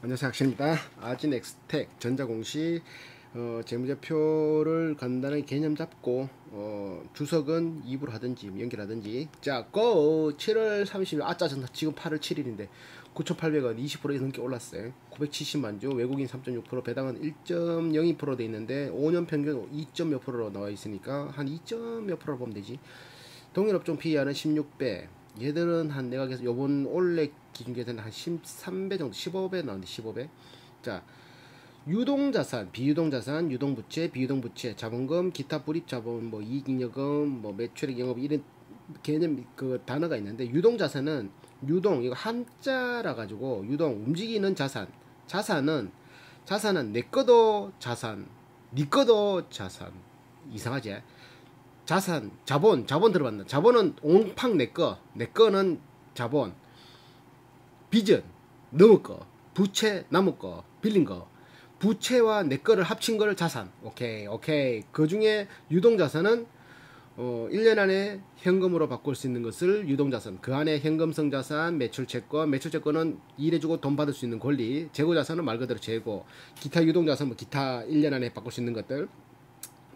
안녕하세요, 학신입니다. 아진엑스텍 전자공시 재무제표를 간단하게 개념 잡고 주석은 2부로 하든지 연결하든지. 자, 고! 7월 30일 지금 8월 7일인데 9,800원 20% 넘게 올랐어요. 970만 주, 외국인 3.6%, 배당은 1.02% 돼 있는데 5년 평균 2몇 %로 나와 있으니까 한 2몇 %로 보면 되지. 동일업종 PER은 16배. 얘들은 한 내가 계속 요번 올해 기준 계산은 한 13배 정도, 15배 나오는데 15배. 자, 유동자산, 비유동자산, 유동부채, 비유동부채, 자본금, 기타 불입자본, 뭐 이익잉여금, 뭐 매출액, 영업 이런 개념 그 단어가 있는데, 유동자산은 유동 이거 한자라 가지고 유동 움직이는 자산. 자산은 내 거도 자산, 니 거도 자산. 이상하지? 자본 들어봤나? 자본은 옹팡 내 거는 자본, 빚은 너무 거, 부채 남의 거, 빌린 거, 부채와 내 거를 합친 거를 자산. 오케이. 그 중에 유동자산은 1년 안에 현금으로 바꿀 수 있는 것을 유동자산. 그 안에 현금성 자산, 매출채권은 일해주고 돈 받을 수 있는 권리, 재고자산은 말 그대로 재고, 기타 유동자산, 뭐 기타 1년 안에 바꿀 수 있는 것들,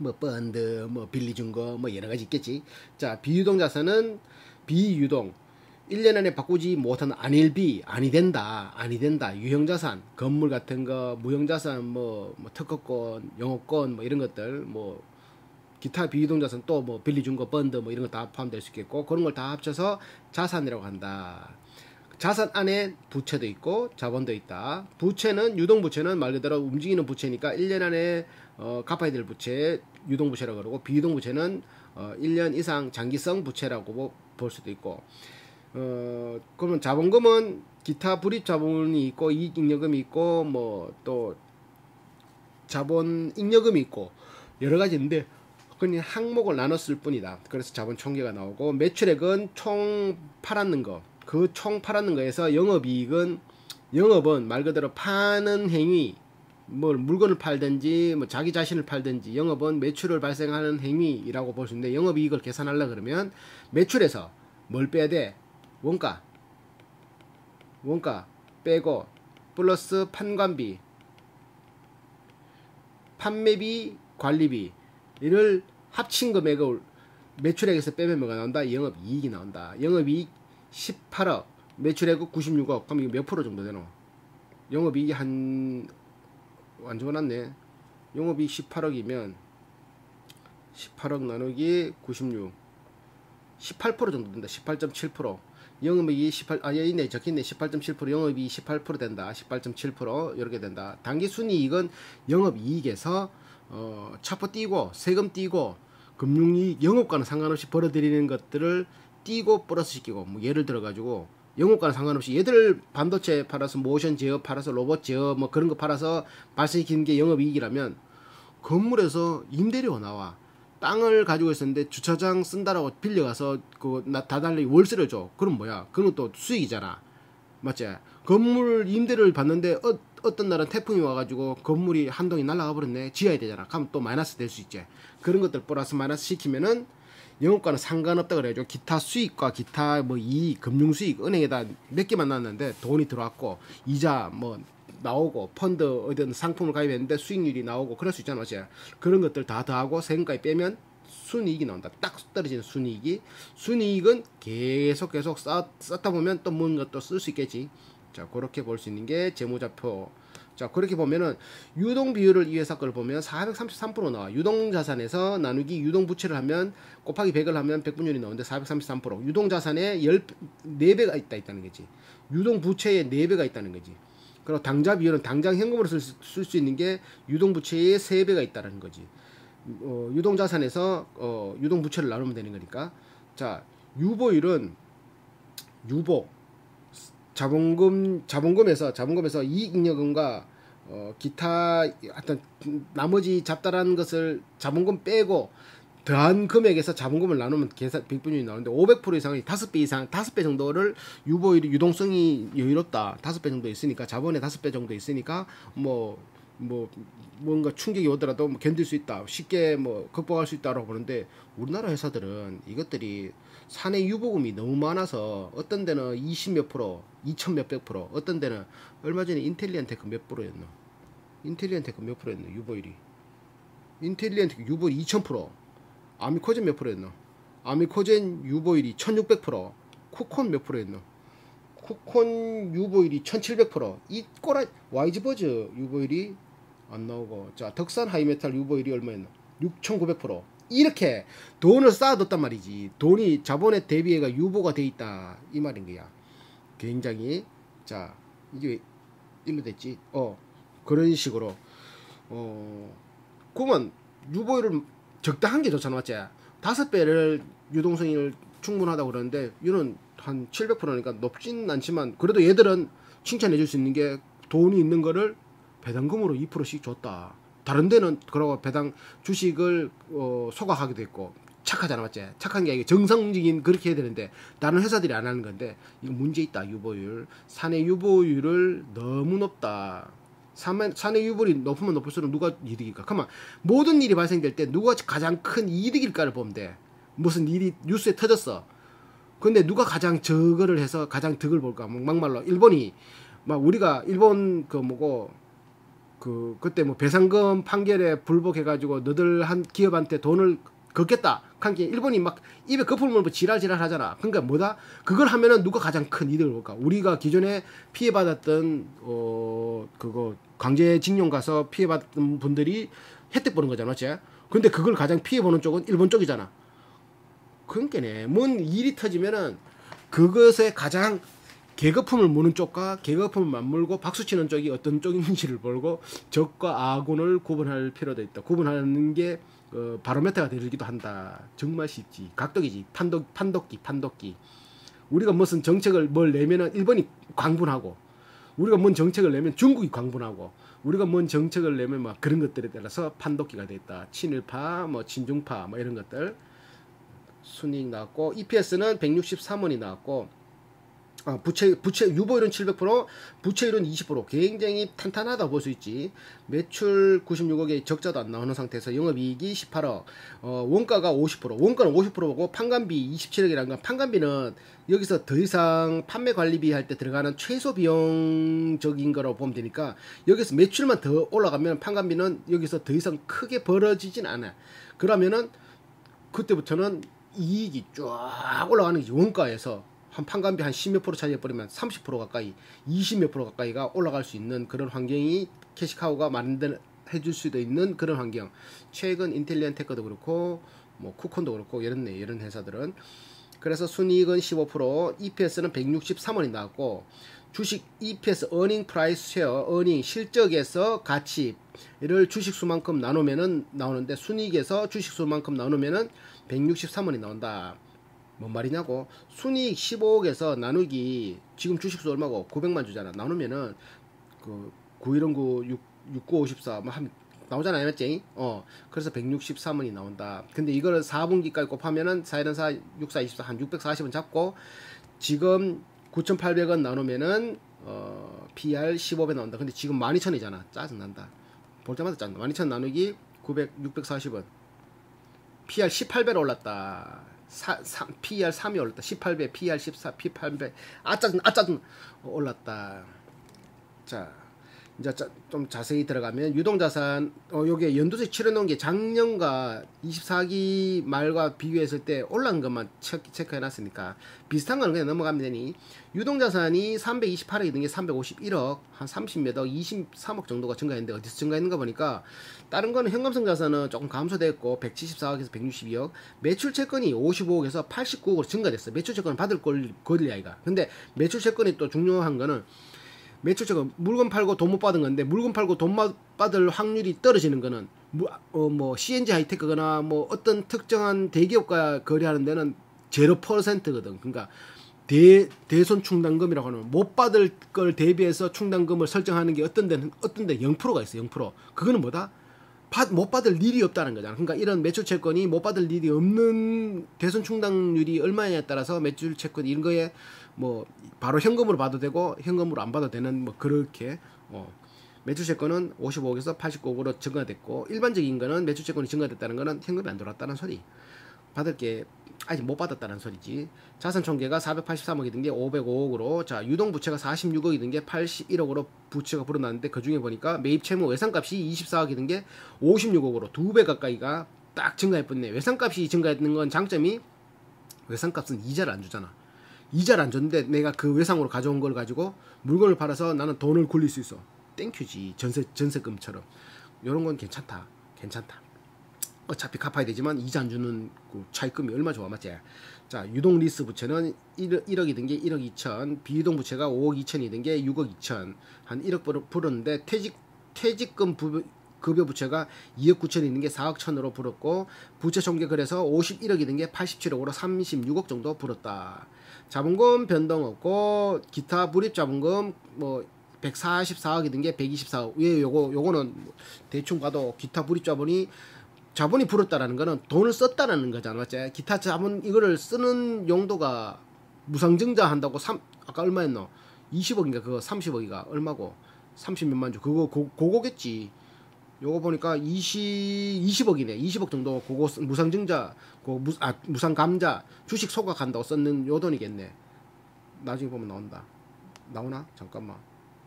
뭐 펀드, 뭐 빌리준 거, 뭐 여러 가지 있겠지. 자, 비유동 자산은 비유동 1년 안에 바꾸지 못하는 아니 된다. 유형자산, 건물 같은 거, 무형자산, 뭐 특허권, 영업권, 뭐 이런 것들, 뭐 기타 비유동자산, 또 뭐 빌리준 거, 펀드 뭐 이런 거 다 포함될 수 있겠고, 그런 걸 다 합쳐서 자산이라고 한다. 자산 안에 부채도 있고 자본도 있다. 부채는, 유동부채는 말 그대로 움직이는 부채니까 1년 안에 갚아야 될 부채 유동부채라고 그러고, 비유동부채는 1년 이상 장기성 부채라고 볼 수도 있고, 그러면 자본금은 기타 불입자본이 있고, 이익잉여금이 있고, 뭐 또 자본잉여금이 있고 여러 가지 있는데 그냥 항목을 나눴을 뿐이다. 그래서 자본 총계가 나오고, 매출액은 총 팔았는 거, 그 총 팔았는 거에서 영업은 말 그대로 파는 행위, 뭐 물건을 팔든지 뭐 자기 자신을 팔든지, 영업은 매출을 발생하는 행위라고 볼 수 있는데, 영업이익을 계산하려 그러면 매출에서 뭘 빼야 돼? 원가 빼고 플러스 판관비, 판매비, 관리비 이를 합친 금액을 매출액에서 빼면 뭐가 나온다? 영업이익이 나온다. 영업이익 18억, 매출액은 96억. 그럼 이거 몇 프로 정도 되노? 영업이익이 완전 많네. 영업이익 18억이면 18억 나누기 96, 18% 정도 된다. 18.7%. 영업이익이 적혀있네. 18.7%, 영업이익이 18% 된다. 18.7% 이렇게 된다. 당기순이익은 영업이익에서 차포 띄고 세금 띄고 금융이익, 영업과는 상관없이 벌어들이는 것들을 띄고 플러스 시키고, 뭐 예를 들어 가지고 영업과는 상관없이 얘들 반도체 팔아서, 모션 제어 팔아서, 로봇 제어 뭐 그런 거 팔아서 발생시키는 게 영업이익이라면, 건물에서 임대료가 나와. 땅을 가지고 있었는데 주차장 쓴다라고 빌려가서 다 달리 월세를 줘. 그럼 뭐야? 그건 또 수익이잖아. 맞지? 건물 임대료를 받는데 어떤 날은 태풍이 와가지고 건물이 한 동이 날아가 버렸네. 지어야 되잖아. 그럼 또 마이너스 될 수 있지. 그런 것들 플러스 마이너스 시키면은 영업과는 상관없다 그래야죠. 기타 수익과 기타 뭐 이익, 금융 수익, 은행에다 몇 개만 놨는데 돈이 들어왔고, 이자 뭐 나오고, 펀드 어떤 상품을 가입했는데 수익률이 나오고, 그럴 수 있잖아. 맞지? 그런 것들 다 더하고 세금까지 빼면 순이익이 나온다. 딱 떨어지는 순이익은 계속 쌓다 보면 또 뭔가 또 쓸 수 있겠지. 자, 그렇게 볼 수 있는 게 재무자표. 자, 그렇게 보면은 유동 비율을 이 회사 걸 보면 433% 나와. 유동자산에서 나누기 유동부채를 하면, 곱하기 100을 하면 백분율이 나오는데 433%. 유동자산에 4배가 있다는 거지. 유동부채에 4배가 있다는 거지. 그리고 당좌 비율은 당장 현금으로 쓸 수 있는 게 유동부채의 3배가 있다는 거지. 유동자산에서 유동부채를 나누면 되는 거니까. 자, 유보율은 자본금에서 이익잉여금과 기타 하여튼 나머지 잡다라는 것을 자본금 빼고 더한 금액에서 자본금을 나누면 계산 백분율이 나오는데, 500% 이상이 5배 정도를 유보율이, 유동성이 여유롭다. 5배 정도 있으니까, 자본의 5배 정도 있으니까 뭐 뭐 뭔가 충격이 오더라도 뭐 견딜 수 있다, 쉽게 뭐 극복할 수 있다라고 보는데, 우리나라 회사들은 이것들이 사내 유보금이 너무 많아서 어떤 데는 20 몇 프로, 2000 몇백 프로, 어떤 데는 얼마 전에 인텔리안테크 몇 프로였나? 인텔리안테크 몇 프로였나? 유보율이. 인텔리안테크 유보율 2000%, 아미코젠 몇 프로였나? 아미코젠 유보율이 1600%, 쿠콘 몇 프로였나? 쿠콘 유보율이 1700%, 이 꼬라 YG버즈 유보율이 안 나오고, 자 덕산 하이메탈 유보율이 얼마였나? 6900%. 이렇게 돈을 쌓아뒀단 말이지. 돈이 자본에 대비해가 유보가 돼 있다 이 말인 거야. 굉장히. 자 이게 일로 됐지. 그런 식으로 그러면 유보율을 적당한 게 좋잖아, 맞지? 5배를 유동성을 충분하다고 그러는데 얘는 한 700%니까 높진 않지만, 그래도 얘들은 칭찬해 줄 수 있는 게 돈이 있는 거를 배당금으로 2%씩 줬다. 다른 데는 그러고 배당 주식을 소각하기도 했고. 착하잖아, 맞지? 착한 게 아니고 정상적인 그렇게 해야 되는데 다른 회사들이 안 하는 건데, 이거 문제 있다. 유보율, 사내 유보율을 너무 높다. 사내 유보율이 높으면 높을수록 누가 이득일까? 그러면 모든 일이 발생될 때 누가 가장 큰 이득일까를 보면 돼. 무슨 일이 뉴스에 터졌어. 근데 누가 가장 저거를 해서 가장 득을 볼까? 막말로 일본이 막 우리가 일본 그때 뭐 배상금 판결에 불복해가지고 너들 한 기업한테 돈을 걷겠다. 그러니까 일본이 막 입에 거품을 물고 지랄지랄 하잖아. 그러니까 뭐다? 그걸 하면은 누가 가장 큰 이득을 볼까? 우리가 기존에 피해받았던 그거 강제징용 가서 피해받았던 분들이 혜택 보는 거잖아, 맞지? 근데 그걸 가장 피해보는 쪽은 일본 쪽이잖아. 그러니까네, 뭔 일이 터지면은 그것에 가장 계거품을 무는 쪽과 계거품을 맞물고 박수치는 쪽이 어떤 쪽인지를 보고 적과 아군을 구분할 필요도 있다. 구분하는 게 바로메타가 되기도 한다. 정말 쉽지. 각덕이지. 판독기. 우리가 무슨 정책을 뭘 내면은 일본이 광분하고, 우리가 뭔 정책을 내면 중국이 광분하고, 우리가 뭔 정책을 내면 막 그런 것들에 따라서 판독기가 됐다. 친일파, 뭐 친중파, 뭐 이런 것들. 순이익 나왔고, EPS는 163원이 나왔고, 부채 유보율은 700%, 부채율은 20%. 굉장히 탄탄하다 볼 수 있지. 매출 96억에 적자도 안 나오는 상태에서 영업이익이 18억. 원가가 50%. 원가는 50%고 판관비 27억이라는 건, 판관비는 여기서 더 이상 판매 관리비 할 때 들어가는 최소 비용적인 거라고 보면 되니까, 여기서 매출만 더 올라가면 판관비는 여기서 더 이상 크게 벌어지진 않아. 그러면은 그때부터는 이익이 쫙 올라가는 거지. 원가에서 한 판관비 한 10몇 프로 차지해버리면 30% 가까이, 20몇 프로 가까이가 올라갈 수 있는 그런 환경이 캐시카우가 해줄 수도 있는 그런 환경. 최근 인텔리안테크도 그렇고 뭐 쿠콘도 그렇고 이런 회사들은. 그래서 순이익은 15%, EPS는 163원이 나왔고, 주식 EPS earning price share, earning 실적에서 가치를 주식수만큼 나누면은 나오는데, 순이익에서 주식수만큼 나누면은 163원이 나온다. 뭔 말이냐고. 순이익 15억에서 나누기, 지금 주식수 얼마고 900만 주잖아. 나누면은 그 9109 6954 뭐 한 나오잖아요, 맞지? 그래서 163원이 나온다. 근데 이거를 4분기까지 곱하면은 4, 1, 4, 6, 4, 24, 한 640원 잡고, 지금 9,800원 나누면은 PR 15배 나온다. 근데 지금 12,000원이잖아. 짜증난다. 볼 때마다 짜증나. 12,000원 나누기 640원. PR 18배로 올랐다. PR 3이 올랐다. 18배, PR 14, P8배. 짜증 올랐다. 자, 이제 좀 자세히 들어가면, 유동자산, 요게 연두색 칠해놓은 게 작년과 24기 말과 비교했을 때 올라간 것만 체크해놨으니까 비슷한 거는 그냥 넘어가면 되니, 유동자산이 328억이 된 게 351억, 한 30몇 억, 23억 정도가 증가했는데, 어디서 증가했는가 보니까, 다른 거는 현금성 자산은 조금 감소됐고 174억에서 162억, 매출 채권이 55억에서 89억으로 증가됐어. 매출 채권은 받을 권리 아이가. 근데 매출 채권이 또 중요한 거는, 매출처가 물건 팔고 돈 못 받은 건데, 물건 팔고 돈 받을 확률이 떨어지는 거는 뭐 CNG 하이테크거나 뭐 어떤 특정한 대기업과 거래하는 데는 0%거든. 그러니까 대손 충당금이라고 하는, 못 받을 걸 대비해서 충당금을 설정하는 게 어떤 데 0%가 있어. 0%. 그거는 뭐다? 못 받을 일이 없다는 거잖아. 그러니까 이런 매출 채권이 못 받을 일이 없는, 대손 충당률이 얼마냐에 따라서 매출 채권 이런 거에 뭐 바로 현금으로 받아도 되고 현금으로 안 받아도 되는, 뭐 그렇게 매출채권은 55억에서 89억으로 증가됐고 일반적인 거는 매출채권이 증가됐다는 거는 현금이 안 들어왔다는 소리. 받을 게 아직 못 받았다는 소리지. 자산 총계가 483억이 든 게 505억으로 자 유동부채가 46억이 든 게 81억으로 부채가 불어났는데 그 중에 보니까 매입 채무 외상값이 24억이 든 게 56억으로 2배 가까이가 딱 증가해버렸네. 외상값이 증가했는 건 장점이 외상값은 이자를 안 주잖아. 이자를 안 줬는데 내가 그 외상으로 가져온 걸 가지고 물건을 팔아서 나는 돈을 굴릴 수 있어. 땡큐지. 전세금처럼. 요런 건 괜찮다. 어차피 갚아야 되지만 이자 안 주는 그 차입금이 얼마 좋아, 맞지? 자, 유동 리스 부채는 1억이 든 게 1억 2천, 비유동 부채가 5억 2천이 든 게 6억 2천, 한 1억 불었는데 퇴직금 급여 부채가 2억 9천이 든 게 4억 천으로 불었고 부채 총계 그래서 51억이 든 게 87억으로 36억 정도 불었다. 자본금 변동 없고 기타 불입 자본금 뭐 144억이 든 게 124억. 왜 요거는 대충 봐도 기타 불입 자본이 불었다라는 거는 돈을 썼다라는 거잖아, 맞지? 기타 자본 이거를 쓰는 용도가 무상증자 한다고 아까 얼마였노? 20억인가 그거 30억이가 얼마고? 30몇만 주 그거겠지. 요거 보니까 20억이네. 20억 정도 그거 무상증자 무상감자 주식 소각한다고 썼는 요 돈이겠네. 나중에 보면 나오나? 잠깐만.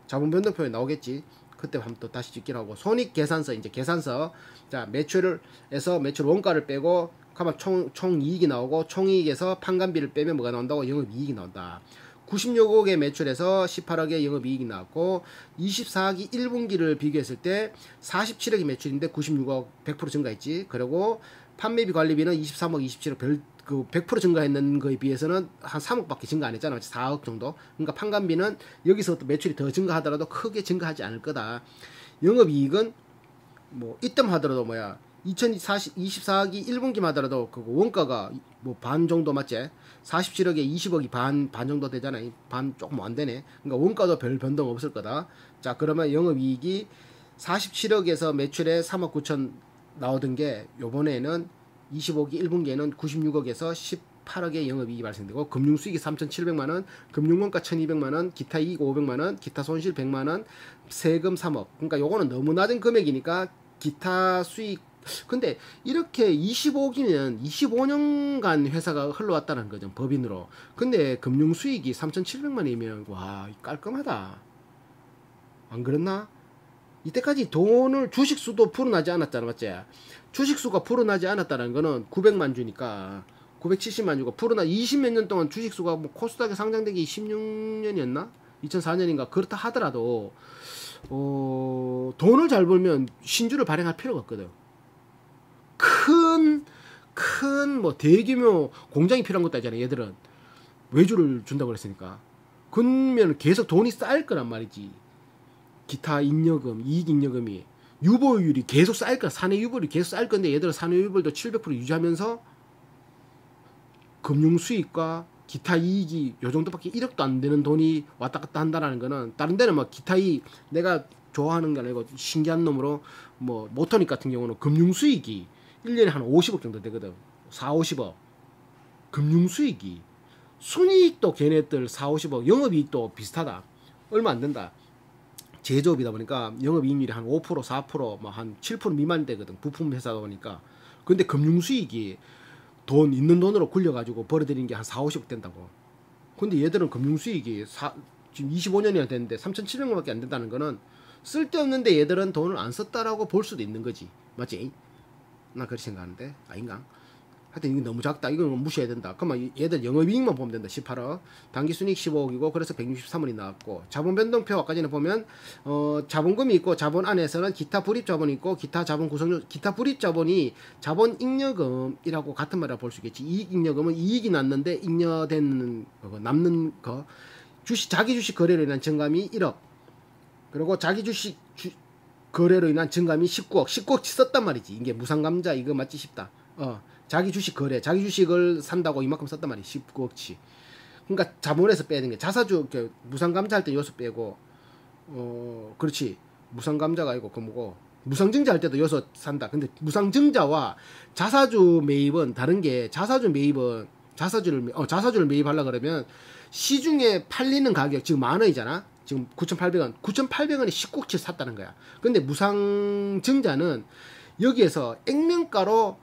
자본 변동표에 나오겠지. 그때 한번 또 다시 찍기로 하고 손익계산서 이제 계산서 자 매출에서 매출 원가를 빼고 가만 총 이익이 나오고 총이익에서 판관비를 빼면 뭐가 나온다고 영업이익이 나온다. 96억의 매출에서 18억의 영업이익이 나왔고 24억이 1분기를 비교했을 때 47억의 매출인데 96억 100% 증가했지. 그리고 판매비 관리비는 23억 27억 100% 증가했는 거에 비해서는 한 3억밖에 증가 안 했잖아. 4억 정도. 그러니까 판관비는 여기서 또 매출이 더 증가하더라도 크게 증가하지 않을 거다. 영업이익은 뭐 이점 하더라도 2024억이 1분기만 하더라도 그 원가가 뭐 반 정도 맞지? 47억에 20억이 반 정도 되잖아. 반 조금 안 되네. 그러니까 원가도 별 변동 없을 거다. 자, 그러면 영업이익이 47억에서 매출에 3억 9천 나오던 게 요번에는 25기 1분기에는 96억에서 18억의 영업이익이 발생되고 금융수익이 3,700만원, 금융원가 1,200만원, 기타 이익 500만원, 기타 손실 100만원, 세금 3억. 그러니까 요거는 너무 낮은 금액이니까 기타 수익 근데 이렇게 25억이면 25년간 회사가 흘러왔다는 거죠. 법인으로. 근데 금융수익이 3,700만원이면 와 깔끔하다. 안 그렇나? 이때까지 돈을 주식수도 불어나지 않았잖아, 맞지? 주식수가 불어나지 않았다는 거는 900만 주니까 970만 주고 불어나 20몇 년 동안 주식수가 뭐 코스닥에 상장되기 16년이었나? 2004년인가 그렇다 하더라도 돈을 잘 벌면 신주를 발행할 필요가 없거든. 큰 뭐 대규모 공장이 필요한 것도 아니잖아. 얘들은 외주를 준다고 그랬으니까 그러면 계속 돈이 쌓일 거란 말이지. 기타 잉여금, 이익잉여금이 유보율이 계속 쌓일 거야. 사내 유보율이 계속 쌓일 건데 얘들은 사내 유보율도 700% 유지하면서 금융수익과 기타 이익이 요 정도밖에 1억도 안 되는 돈이 왔다 갔다 한다라는 거는 다른 데는 막 기타 이익 내가 좋아하는 게 아니고 신기한 놈으로 뭐 모터닉 같은 경우는 금융수익이 1년에 한 50억 정도 되거든. 4, 50억. 금융수익이 순이익도 걔네들 4, 50억 영업이익도 비슷하다. 얼마 안 된다. 제조업이다 보니까 영업이익률이 한 5%, 4%, 뭐 한 7% 미만 되거든. 부품 회사다 보니까. 근데 금융수익이 돈 있는 돈으로 굴려가지고 벌어들이는 게 한 4, 50억 된다고. 근데 얘들은 금융수익이 지금 25년이나 됐는데 3,700만원밖에 안 된다는 거는 쓸데없는데 얘들은 돈을 안 썼다라고 볼 수도 있는 거지. 맞지? 나 그렇게 생각하는데 아닌가? 하여튼 이게 너무 작다. 이건 무시해야 된다. 그러면 얘들 영업이익만 보면 된다. 18억. 당기순이익 15억이고 그래서 163원이 나왔고 자본 변동표 아까전에 보면 자본금이 있고 자본 안에서는 기타 불입 자본이 있고 기타 자본 구성료 기타 불입 자본이 자본 잉여금이라고 같은 말이라 볼 수 있겠지. 이익 잉여금은 이익이 났는데 잉여되는 거 남는 거 자기 주식 거래로 인한 증감이 1억. 그리고 자기 주식 거래로 인한 증감이 19억 썼단 말이지. 이게 무상감자 이거 맞지 싶다. 자기 주식 거래, 자기 주식을 산다고 이만큼 썼단 말이야. 19억치. 그러니까 자본에서 빼야 되는 게 자사주 무상감자 할 때 요소 빼고 그렇지. 무상감자가 아니고 그 뭐고 무상증자 할 때도 요소 산다. 근데 무상증자와 자사주 매입은 다른 게 자사주 매입은 자사주를 매입하려 그러면 시중에 팔리는 가격 지금 10,000원이잖아. 지금 9,800원. 9,800원에 19억치 샀다는 거야. 근데 무상증자는 여기에서 액면가로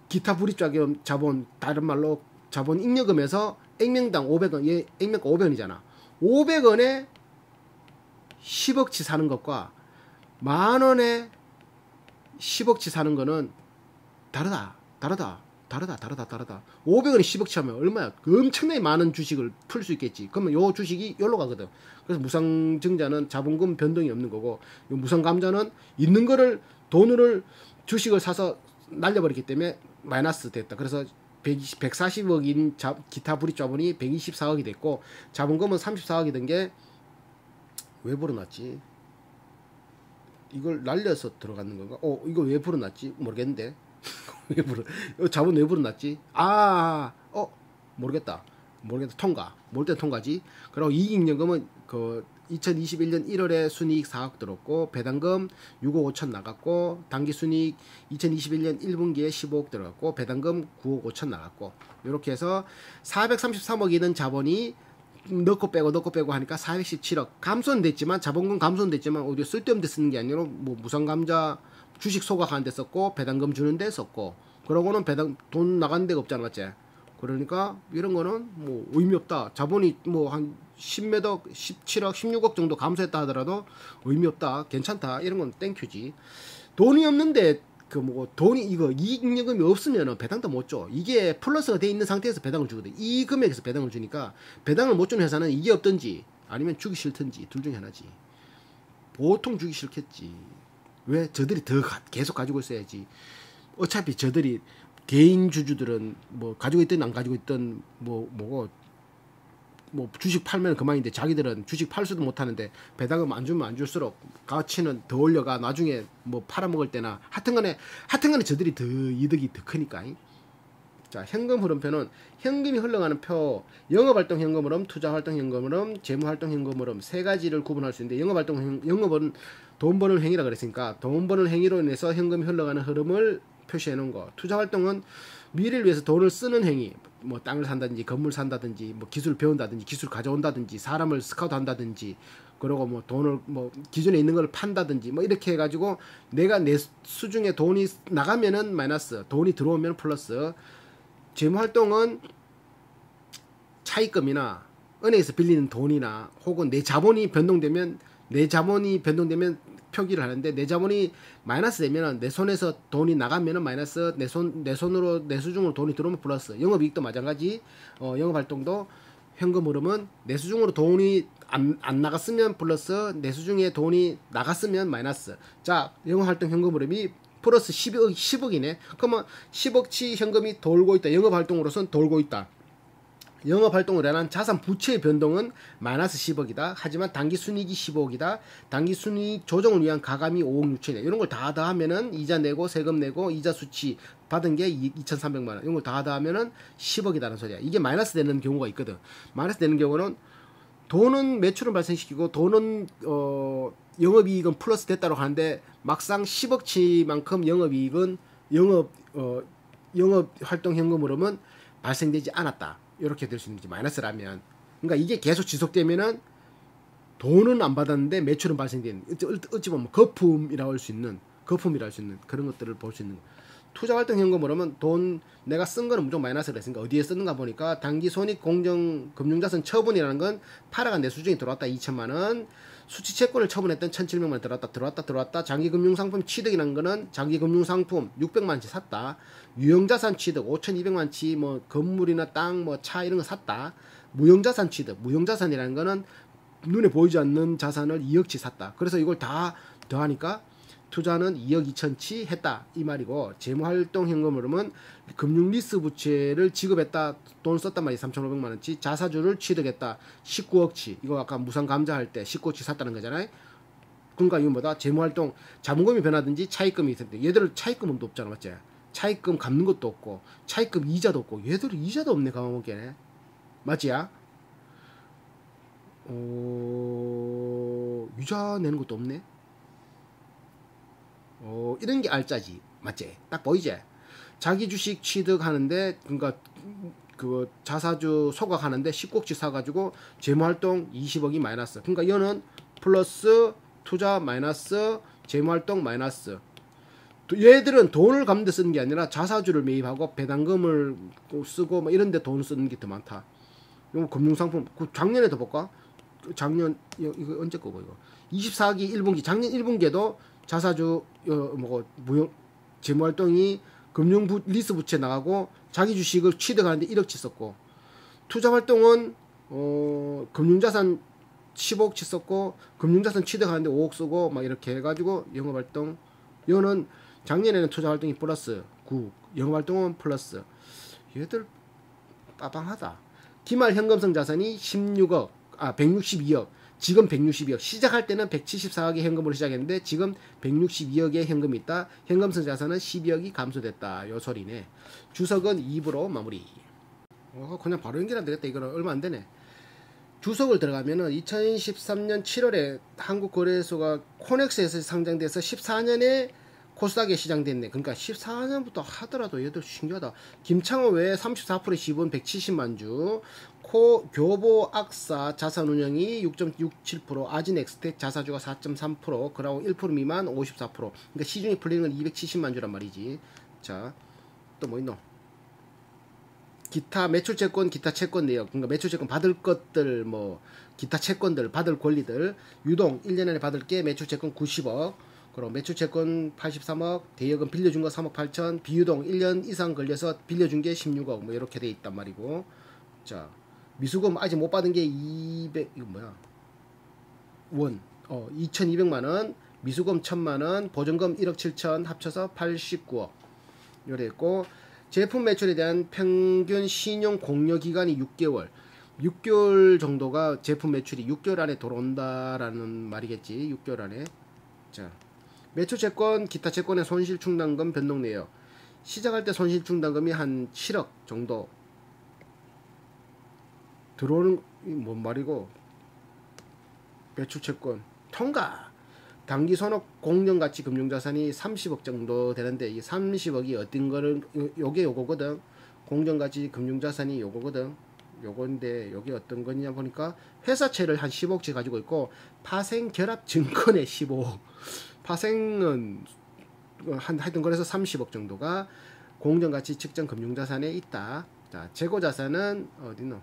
기타 불입자금 자본, 다른 말로 자본 잉여금에서 액면당 500원, 얘 액면가 500원이잖아. 500원에 10억치 사는 것과 만원에 10억치 사는 거는 다르다. 500원에 10억치 하면 얼마야? 엄청나게 많은 주식을 풀 수 있겠지. 그러면 요 주식이 여기로 가거든. 그래서 무상증자는 자본금 변동이 없는 거고, 요 무상감자는 있는 거를 돈을 주식을 사서 날려버렸기 때문에 마이너스 됐다. 그래서 140억인 기타 불입 자본이 124억이 됐고, 자본금은 34억이 된 게 왜 불어났지? 이걸 날려서 들어가는 건가? 이거 왜 불어났지? 모르겠는데. 왜 자본 왜 불어났지? 모르겠다. 통과. 뭘 때 통과지? 그리고 이익잉여금은 2021년 1월에 순이익 4억 들었고, 배당금 6억 5천 나갔고, 당기순이익 2021년 1분기에 15억 들어갔고, 배당금 9억 5천 나갔고, 이렇게 해서 433억 있는 자본이 넣고 빼고 하니까 417억 감소는 됐지만, 자본금 감소는 됐지만 어디 쓸데없는 데 쓰는 게 아니라 뭐 무상감자 주식 소각하는 데 썼고, 배당금 주는 데 썼고, 그러고는 돈 나가는 데가 없잖아, 맞지? 그러니까 이런 거는 뭐 의미 없다. 자본이 뭐 한 10몇 17억 16억 정도 감소했다 하더라도 의미 없다, 괜찮다, 이런 건 땡큐지. 돈이 없는데 돈이 이거 이익잉여금이 없으면 배당도 못 줘. 이게 플러스가 돼 있는 상태에서 배당을 주거든. 이 금액에서 배당을 주니까, 배당을 못 주는 회사는 이게 없든지 아니면 주기 싫든지 둘 중에 하나지. 보통 주기 싫겠지. 왜? 저들이 더 계속 가지고 있어야지. 어차피 저들이 개인 주주들은 뭐 가지고 있든 안 가지고 있든 뭐 주식 팔면 그만인데, 자기들은 주식 팔 수도 못 하는데 배당금 안 주면 안 줄수록 가치는 더 올려가 나중에 뭐 팔아먹을 때나, 하여튼간에 저들이 더 이득이 더 크니까. 자, 현금 흐름표는 현금이 흘러가는 표, 영업활동 현금 흐름, 투자활동 현금 흐름, 재무활동 현금 흐름 세 가지를 구분할 수 있는데, 영업은 돈 버는 행위라 그랬으니까 돈 버는 행위로 인해서 현금이 흘러가는 흐름을 표시해 놓은 거. 투자활동은 미래를 위해서 돈을 쓰는 행위, 뭐 땅을 산다든지 건물 산다든지 뭐 기술 배운다든지 기술 가져온다든지 사람을 스카우트 한다든지, 그리고 뭐 돈을 뭐 기존에 있는 걸 판다든지 뭐 이렇게 해가지고 내가 내 수중에 돈이 나가면은 마이너스, 돈이 들어오면 플러스. 재무활동은 차입금이나 은행에서 빌리는 돈이나 혹은 내 자본이 변동되면 표기를 하는데, 내 자본이 마이너스 되면은 내 손에서 돈이 나가면은 마이너스, 내 손으로 내 수중으로 돈이 들어오면 플러스. 영업이익도 마찬가지. 영업활동도 현금 흐름은 내 수중으로 돈이 안 나갔으면 플러스, 내 수중에 돈이 나갔으면 마이너스. 자, 영업활동 현금 흐름이 플러스 10억이네. 그러면 10억치 현금이 돌고 있다. 영업활동으로선 돌고 있다. 영업활동을 하는 자산 부채의 변동은 마이너스 10억이다. 하지만 당기순이익이 15억이다. 당기순이익 조정을 위한 가감이 5억 6천이다. 이런 걸 다 더하면은 이자 내고 세금 내고 이자 수치 받은 게 2,300만원. 이런 걸 다 더하면은 10억이다는 소리야. 이게 마이너스 되는 경우가 있거든. 마이너스 되는 경우는 돈은 매출을 발생시키고 돈은 영업이익은 플러스 됐다고 하는데, 막상 10억치만큼 영업이익은 영업활동 현금 흐름은 발생되지 않았다. 이렇게 될 수 있는지, 마이너스라면. 그러니까 이게 계속 지속되면은 돈은 안 받았는데 매출은 발생되는, 어찌 보면 거품이라고 할 수 있는 그런 것들을 볼 수 있는 거. 투자활동 현금 흐름은 돈 내가 쓴 거는 무조건 마이너스가 됐으니까 어디에 쓰는가 보니까, 당기손익 공정 금융자산 처분이라는 건 팔아간 내 수중에 들어왔다 2천만원, 수취채권을 처분했던 1,700만원 들어왔다. 장기금융상품 취득이라는 거는 장기금융상품 600만원치 샀다. 유형자산 취득 5,200만원치 뭐 건물이나 땅 뭐 차 이런 거 샀다. 무형자산 취득, 무형자산이라는 거는 눈에 보이지 않는 자산을 2억치 샀다. 그래서 이걸 다 더하니까 투자는 2억 2천치 했다 이 말이고, 재무활동 현금 흐름은 금융리스 부채를 지급했다, 돈 썼단 말이야. 3,500만원치. 자사주를 취득했다 19억치. 이거 아까 무상감자할 때 19억치 샀다는 거잖아요. 그러니까 이건 뭐다? 재무활동 자본금이 변하든지 차입금이 있는데, 얘들은 차입금은 없잖아, 맞지? 차입금 갚는 것도 없고 차입금 이자도 없고, 얘들은 이자도 없네, 가만보기에는. 맞지야? 이자 내는 것도 없네. 이런 게 알짜지, 맞지? 딱 보이지? 자기 주식 취득하는데, 그러니까 그 자사주 소각하는데 10곡씩 사가지고 재무활동 20억이 마이너스. 그러니까 얘는 플러스 투자 마이너스 재무활동 마이너스. 얘들은 돈을 갚는 데 쓰는 게 아니라 자사주를 매입하고 배당금을 쓰고 뭐 이런 데 돈 쓰는 게 더 많다. 이거 금융상품 작년에도 볼까? 작년 이거 언제 거고 이거 24기 1분기 작년 1분기에도 자사주 뭐 무형 재무활동이 금융 리스 부채 나가고 자기 주식을 취득하는데 1억치 썼고 투자활동은 금융자산 15억치 썼고 금융자산 취득하는데 5억 쓰고 막 이렇게 해가지고 영업활동 이거는 작년에는 투자활동이 플러스 9 영업활동은 플러스 얘들 빠방하다. 기말 현금성 자산이 162억 지금 162억 시작할 때는 174억의 현금으로 시작했는데 지금 162억의 현금이 있다. 현금성 자산은 12억이 감소됐다. 요 소리네. 주석은 2부로 마무리. 그냥 바로 연결하면 되겠다. 이거는 얼마 안 되네. 주석을 들어가면은 2013년 7월에 한국거래소가 코넥스에서 상장돼서 14년에 코스닥에 시장됐네. 그러니까 14년부터 하더라도 얘들 신기하다. 김창호 외에 34%의 지분 170만 주, 교보 악사 자산운용이 6.67%, 아진엑스텍 자사주가 4.3%, 그러고 1% 미만 54%. 그러니까 시중에 풀리는 건 270만 주란 말이지. 자, 또 뭐 있노? 기타 매출채권, 기타 채권 내역. 그러니까 매출채권 받을 것들, 뭐 기타 채권들 받을 권리들. 유동 1년 안에 받을 게 매출채권 90억. 그럼 매출채권 83억, 대여금 빌려준 거 3억 8천, 비유동 1년 이상 걸려서 빌려준 게 16억, 뭐 이렇게 돼 있단 말이고. 자, 미수금 아직 못 받은 게 200, 이거 뭐야? 원, 2,200만 원, 미수금 1,000만 원, 보증금 1억 7천 합쳐서 89억. 요래 있고, 제품 매출에 대한 평균 신용 공여 기간이 6개월. 6개월 정도가 제품 매출이 6개월 안에 들어온다라는 말이겠지. 6개월 안에. 자. 매출채권, 기타 채권의 손실충당금 변동 내역. 시작할 때 손실충당금이 한 7억 정도 들어오는 뭔 말이고 매출채권 통과. 단기선업 공정가치 금융자산이 30억 정도 되는데 이 30억이 어떤 거를 요게 요거거든. 공정가치 금융자산이 요거거든. 요건데 요게 어떤 거냐 보니까 회사채를 한 10억치 가지고 있고 파생결합증권에 15억. 파생은 하여튼 그래서 30억 정도가 공정가치 측정 금융자산에 있다. 자, 재고자산은 어디노?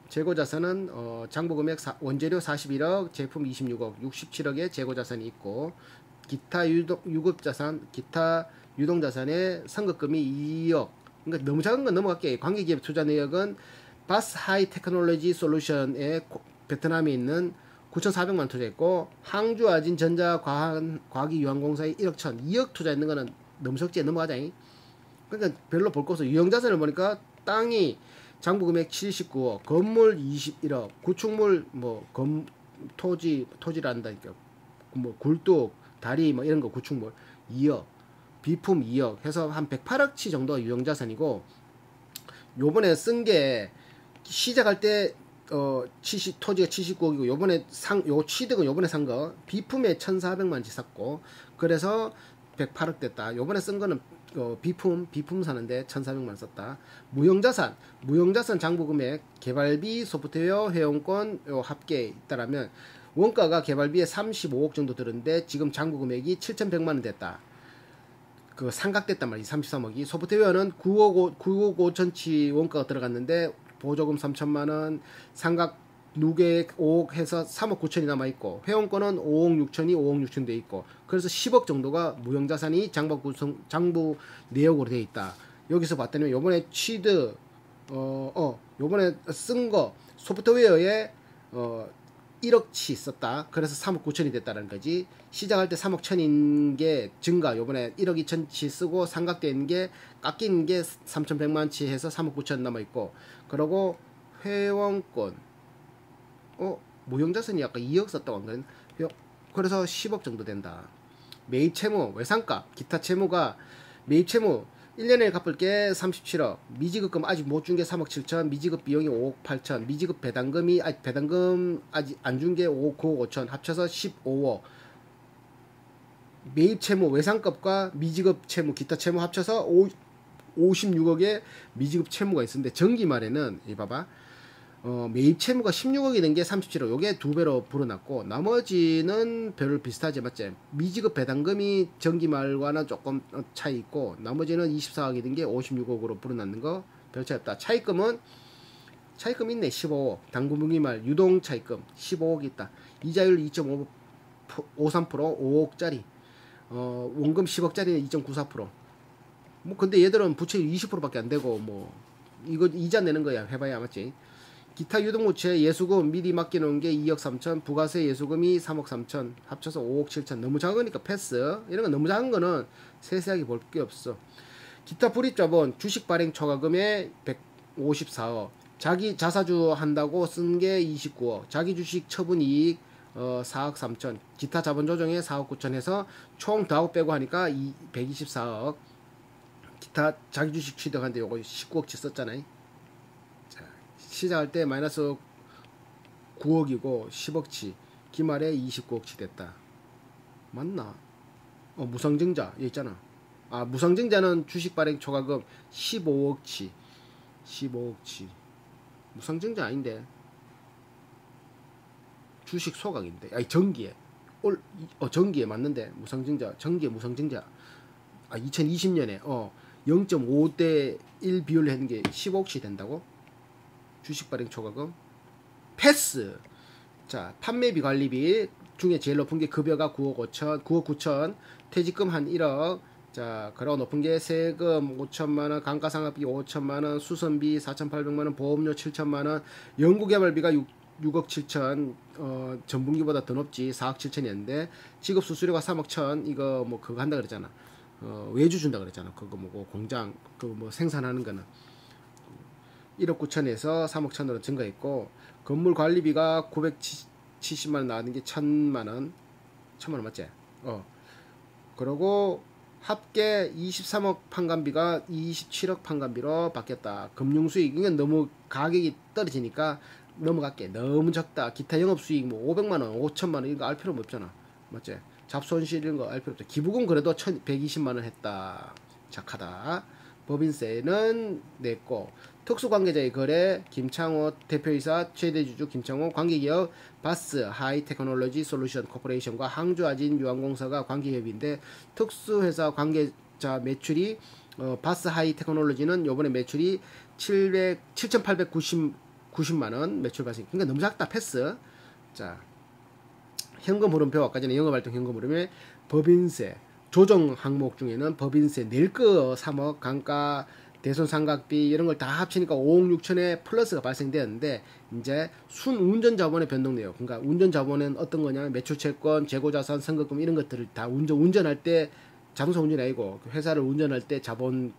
재고자산은 장부금액 원재료 41억, 제품 26억, 67억의 재고자산이 있고 기타 유급자산, 기타 유동자산에 선급금이 2억. 그러니까 너무 작은 건 넘어갈게. 관계기업 투자 내역은 바스 하이 테크놀로지 솔루션에 베트남에 있는 9,400만 투자했고 항주 아진 전자과학이 유한공사에 1억 1천 2억 투자했는 거는 너무 적지에 넘어가자잉. 그러니까 별로 볼 거 없어. 유형자산을 보니까 땅이 장부금액 79억, 건물 21억, 구축물 뭐 토지란다니까 뭐 굴뚝, 다리 뭐 이런 거 구축물 2억, 비품 2억 해서 한 108억치 정도가 유형자산이고 요번에 쓴 게 시작할 때 토지가 79억이고 요번에 요 취득은 요번에 산 거 비품에 1,400만치 샀고 그래서 108억 됐다. 요번에 쓴 거는 비품 사는데 1,400만 썼다. 무형자산 장부금액 개발비 소프트웨어 회원권 요 합계 있다라면 원가가 개발비에 35억 정도 들었는데 지금 장부금액이 7,100만원 됐다. 그 상각됐단 말이지. 33억이. 소프트웨어는 9억 5천치 원가가 들어갔는데 보조금 3천만원, 상각 누계액 5억 해서 3억 9천이 남아있고 회원권은 5억 6천이 5억 6천 돼 있고 그래서 10억 정도가 무형자산이 장부 내역으로 돼 있다. 여기서 봤더니 요번에 요번에 쓴 거 소프트웨어에 1억치 썼다. 그래서 3억 9천이 됐다는 거지. 시작할 때 3억 천인 게 증가. 요번에 1억 2천치 쓰고 삼각된 게 깎인 게 3,100만치 해서 3억 9천 남아있고 그러고 회원권 무형자산이 아까 2억 썼다고 한 거는 그래서 10억 정도 된다. 매입채무 외상값 기타 채무가 매입채무 1년에 갚을 게 37억 미지급금 아직 못 준 게 3억 7천 미지급 비용이 5억 8천 미지급 배당금 아직 안 준 게 5억 9억 5천 합쳐서 15억 매입채무 외상값과 미지급 채무 기타 채무 합쳐서 56억의 미지급 채무가 있었는데 정기 말에는 이 봐봐. 매입 채무가 16억이 된 게 37억. 요게 두 배로 불어났고 나머지는 별 비슷하지 맞지? 미지급 배당금이 정기 말과는 조금 차이 있고 나머지는 24억이 된 게 56억으로 불어났는 거 별 차이 없다. 차입금 있네. 15억. 당분기말 유동 차입금 15억이 있다. 이자율 2.53% 5억짜리. 원금 10억짜리는 2.94%. 뭐 근데 얘들은 부채율 20%밖에 안 되고 뭐 이거 이자 내는 거야. 해봐야 맞지? 기타 유동부채 예수금 미리 맡겨놓은 게 2억 3천, 부가세 예수금이 3억 3천, 합쳐서 5억 7천. 너무 작으니까 패스. 이런 거 너무 작은 거는 세세하게 볼 게 없어. 기타 불입자본 주식 발행 초과금에 154억. 자기 자사주 한다고 쓴 게 29억. 자기 주식 처분 이익 4억 3천. 기타 자본 조정에 4억 9천 해서 총 다 빼고 하니까 124억. 기타 자기 주식 취득한데 요거 19억치 썼잖아요. 시작할 때 마이너스 9억이고 10억치 기말에 29억치 됐다. 맞나? 무상증자 여기 있잖아. 무상증자는 주식 발행 초과금 15억치 무상증자 아닌데 주식 소각인데 정기에 정기에 맞는데 무상증자 정기에 무상증자 2020년에 0.5대 1 비율로 했는 게 15억치 된다고? 주식 발행 초과금 패스. 자, 판매비 관리비 중에 제일 높은 게 급여가 9억 9천, 퇴직금 한 1억. 자, 그러고 높은 게 세금 5천만원, 감가상각비 5천만원, 수선비 4,800만원, 보험료 7천만원, 연구개발비가 6억 7천, 전분기보다 더 높지. 4억 7천이었는데 직업 수수료가 3억 1천. 이거 뭐 그거 한다 그랬잖아. 외주 준다 그랬잖아. 그거 뭐고 공장 그 뭐 생산하는 거는 1억 9천에서 3억 1천으로 증가했고 건물 관리비가 970만원 나왔는 게 1,000만원 맞지? 그리고 합계 23억 판관비가 27억 판관비로 바뀌었다. 금융수익 이건 너무 가격이 떨어지니까 넘어갈게. 너무 적다. 기타 영업수익 뭐 500만원 5천만원 이런 거 알 필요 없잖아. 맞지? 잡손실 이런 거 알 필요 없죠. 기부금 그래도 120만원 했다. 착하다. 법인세는 냈고 특수관계자의 거래 김창호 대표이사 최대주주 김창호 관계기업 바스 하이테크놀로지 솔루션 코퍼레이션과 항주아진 유한공사가 관계기업인데 특수회사 관계자 매출이 바스 하이테크놀로지는 요번에 매출이 7,890만원 매출 발생. 그러니까 너무 작다. 패스. 자, 현금 흐름표 아까 전에 영업활동 현금 흐름에 법인세 조정 항목 중에는 법인세 낼 거 3억 감가 대손 상각비 이런 걸 다 합치니까 5억 6천에 플러스가 발생되었는데 이제 순운전 자본의 변동 내역. 그러니까 운전 자본은 어떤 거냐면 매출채권, 재고자산, 선거금 이런 것들을 다 운전할 때 자동차 운전이 아니고 회사를 운전할 때 자본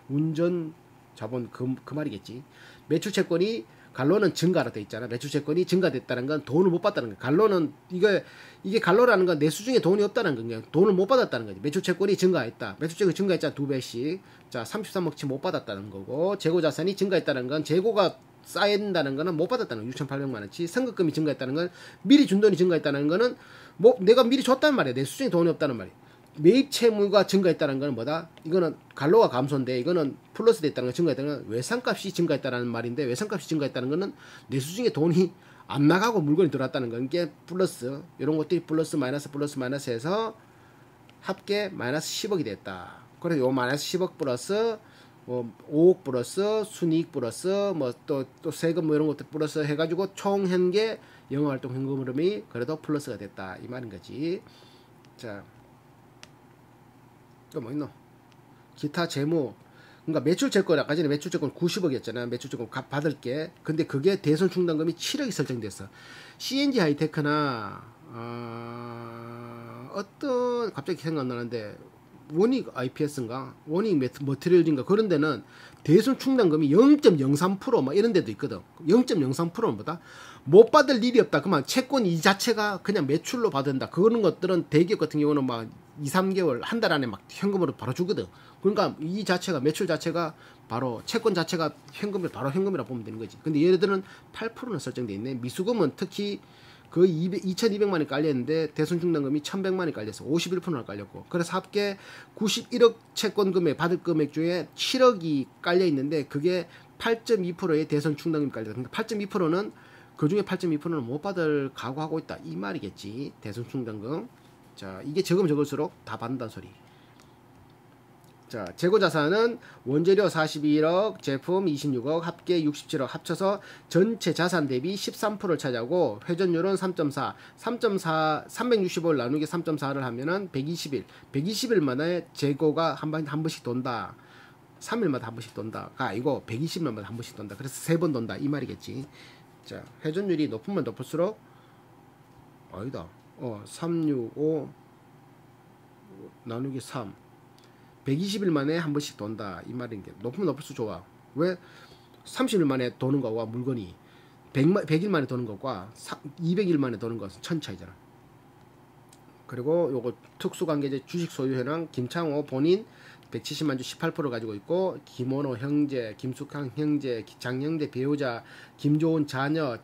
운전 자본 그 말이겠지. 매출채권이 갈로는 증가로 돼 있잖아. 매출채권이 증가됐다는 건 돈을 못 받다는 거야. 갈로는 이게 갈로라는 건 내 수중에 돈이 없다는 거야. 돈을 못 받았다는 거지. 매출채권이 증가했다. 매출채권이 증가했잖아. 2배씩. 자, 33억치 못 받았다는 거고 재고자산이 증가했다는 건 재고가 쌓인다는 거는 못 받았다는 거야. 6,800만원치. 선급금이 증가했다는 건 미리 준 돈이 증가했다는 거는 뭐 내가 미리 줬단 말이야. 내 수중에 돈이 없다는 말이야. 매입 채무가 증가했다는 건 뭐다? 이거는 갈로가 감소인데 이거는 플러스 됐다는 거 증가했다는 건 외상값이 증가했다는 말인데 외상값이 증가했다는 거는 내 수중에 돈이 안 나가고 물건이 들어왔다는 건 이게 플러스. 이런 것들이 플러스 마이너스 해서 합계 마이너스 10억이 됐다. 그래서 요 마이너스 10억 플러스 5억 플러스 순이익 플러스 뭐 또 세금 뭐 이런 것들 플러스 해가지고 총 현계 영업활동 현금 흐름이 그래도 플러스가 됐다 이 말인 거지. 자, 또 뭐 있노? 기타 재무. 그러니까 매출채권 아까 전에 매출채권 90억이었잖아. 매출채권 받을게. 근데 그게 대손 충당금이 7억이 설정됐어. CNG 하이테크나 어떤 갑자기 생각나는데 원익 IPS인가 원익 머티리얼인가 그런 데는 대손 충당금이 0.03% 막 이런 데도 있거든. 0.03%는 뭐다? 못 받을 일이 없다. 그만 채권 이 자체가 그냥 매출로 받는다. 그런 것들은 대기업 같은 경우는 막 2, 3개월 한 달 안에 막 현금으로 바로 주거든. 그러니까 이 자체가 매출 자체가 바로 채권 자체가 현금을 바로 현금이라 보면 되는 거지. 근데 얘네들은 8%는 설정돼 있네. 미수금은 특히 거의 2200만이 깔려있는데 대손충당금이 1100만이 깔렸어. 51%나 깔렸고. 그래서 합계 91억 채권 금액 받을 금액 중에 7억이 깔려있는데 그게 8.2%의 대손충당금이 깔렸다. 그러니까 8.2%는 그 중에 8.2%는 못 받을 각오하고 있다. 이 말이겠지. 대손충당금. 자, 이게 적으면 적을수록 다 받는다는 소리. 자, 재고자산은 원재료 41억, 제품 26억, 합계 67억 합쳐서 전체 자산 대비 13%를 차지하고 회전율은 3.4, 365일 나누기 3.4를 하면은 120일, 120일마다 재고가 한 번씩 돈다. 3일마다 한 번씩 돈다가 아니고 120일마다 한 번씩 돈다. 그래서 3번 돈다. 이 말이겠지. 자, 회전율이 높으면 높을수록 아니다. 365 나누기 3 120일 만에 한 번씩 돈다. 이 말인 게 높으면 높을수록 좋아. 왜? 30일 만에 도는 거와 물건이 100일 만에 도는 것과 200일 만에 도는 것은 천 차이잖아. 그리고 요거 특수관계자 주식 소유 현황 김창호 본인 170만 주 18% 가지고 있고 김원호 형제, 김숙항 형제, 장영대 배우자, 김조은 자녀,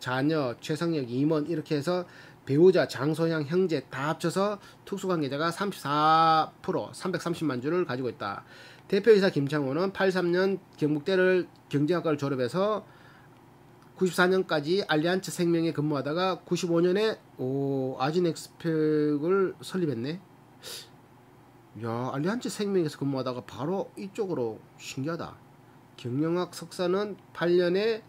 최성혁 임원 이렇게 해서 배우자, 장소향 형제 다 합쳐서 특수관계자가 34% 330만 주를 가지고 있다. 대표이사 김창호는 83년 경북대를 경제학과를 졸업해서 94년까지 알리안츠 생명에 근무하다가 95년에 아진엑스펙을 설립했네. 야, 알리안츠 생명에서 근무하다가 바로 이쪽으로 신기하다. 경영학 석사는 8년에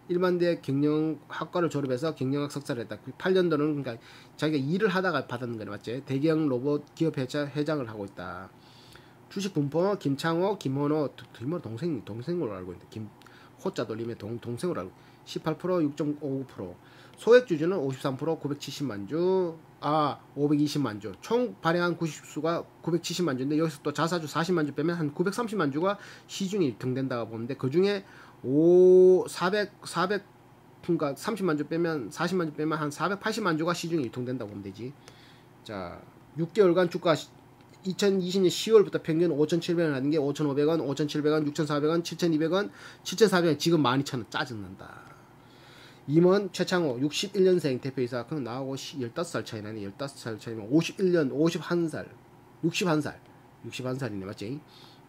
일반대 경영학과를 졸업해서 경영학 석사를 했다. 8년도는 그러니까 자기가 일을 하다가 받았는 거네, 맞지? 대경 로봇 기업 회장을 하고 있다. 주식 분포 김창호, 김원호, 동생으로 알고 있는데 호자 돌림의 동생으로 알고 18% 6.59%. 소액 주주는 53% 970만 주, 520만 주. 총 발행한 구식수가 970만 주인데 여기서 또 자사주 40만 주 빼면 한 930만 주가 시중에 유통된다고 보는데 그 중에 400 그러니까 30만 주 빼면 40만 주 빼면 한 480만 주가 시중에 유통된다고 보면 되지. 자, 6개월간 주가 2020년 10월부터 평균 5,700원 하는 게 5,500원, 5,700원, 6,400원, 7,200원, 7,400원, 지금 12,000원 짜증난다. 임원 최창호 61년생 대표이사. 그럼 나하고 15살 차이 나네. 15살 차이면 51년 61살이네, 맞지?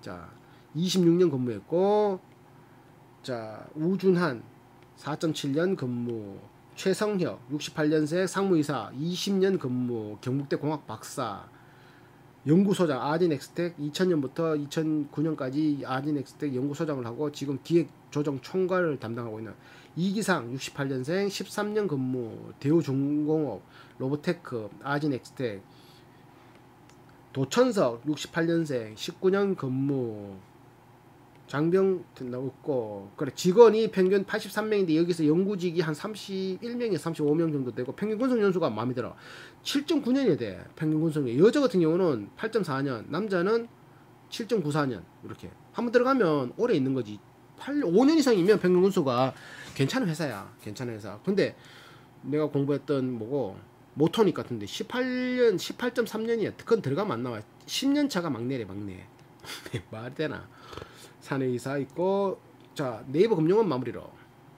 자, 26년 근무했고, 자, 우준한 4.7년 근무, 최성혁 68년생 상무이사 20년 근무, 경북대 공학 박사, 연구소장 아진엑스텍 2000년부터 2009년까지 아진엑스텍 연구소장을 하고 지금 기획조정총괄을 담당하고 있는 이기상 68년생 13년 근무, 대우중공업, 로보테크, 아진엑스텍, 도천석 68년생 19년 근무, 장병 없고. 그래, 직원이 평균 83명인데 여기서 연구직이 한 31명에서 35명 정도 되고 평균 군속 연수가 마음에 들어. 7.9년이 돼. 평균 군속이. 여자 같은 경우는 8.4년, 남자는 7.94년. 이렇게 한번 들어가면 오래 있는 거지. 5년 이상이면 평균 군속가 괜찮은 회사야. 괜찮은 회사. 근데 내가 공부했던 뭐고 모토닉 같은데 18.3년이야. 그건 들어가면 안 나와. 10년 차가 막내래, 막내. 말이 되나? 사내이사 있고. 자, 네이버 금융원 마무리로.